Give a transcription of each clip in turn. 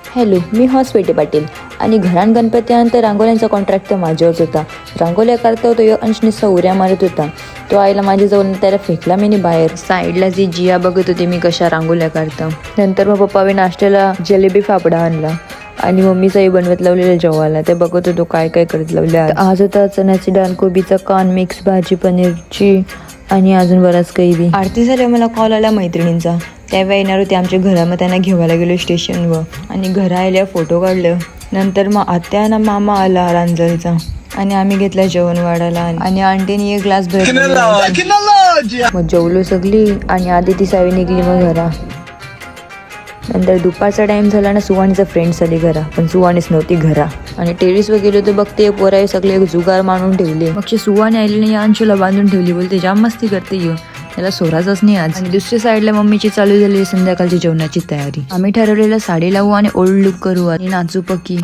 Hello, मी पेटे पाटील आणि घरान गणपतीनंतर रांगोळ्यांचा कॉन्ट्रॅक्ट तर माझ्यावरच होता. रांगोळ्या करता होतो यो अंश नुसता उड्या मारत होता. तो आईला माझ्याजवळ त्याला फेकला मी बाहेर. साईडला जी जिया बघत होती मी कशा रांगोळ्या काढता. नंतर मग पप्पाने नाश्त्याला जलेबी फाफडा आणला आणि मम्मीचाही बनवत लावलेलं जेवायला. ते बघत होतो काय काय करत लावल्या. आज होता चण्याची डाळ, कोबीचा कान, मिक्स भाजी, पनीरची आणि अजून बराच काही बी. आरती झाल्या मला कॉल आला मैत्रिणींचा. त्यावेळी येणार होते आमच्या घरामध्ये. त्यांना घेवायला गेलो स्टेशनवर आणि घरा आल्या फोटो काढलं. नंतर मग आत्या ना मामा आला रांजलचा आणि आम्ही घेतला जेवण वाढायला आणि आंटीने एक ग्लास भरला. मग जेवलो सगळी आणि आधी ती सावी निघली मग घरा. नंतर दुपारचा टाइम झाला ना, सुवाणीचा फ्रेंड्स आली घरा, पण सुवाणीच नव्हती घरा. आणि टेरिसवर गेलो तर बघते पोराई सगळे एक जुगार मांडून ठेवले. मग सुवाणी आली नाही, अंशूला बांधून ठेवली. बोलते जाम मस्ती करते येऊ, त्याला सोराच नाही आज. आणि दुसऱ्या साईडला मम्मीची चालू झाली संध्याकाळची जेवणाची तयारी. आम्ही ठरवलेलं साडी लावू आणि ओल्ड लुक करू आणि नाचू पक्की.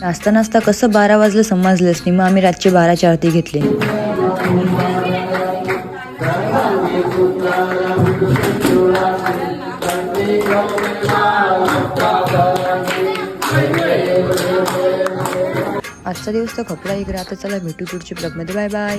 नाचता नाचता कसं 12 वाजलं समजलंच नाही. मग आम्ही रातची 12ची आरती घेतली. आजचा दिवस तर खपला इकडे. आता चला भेटू पुढच्या ब्लॉगमध्ये. Bye bye.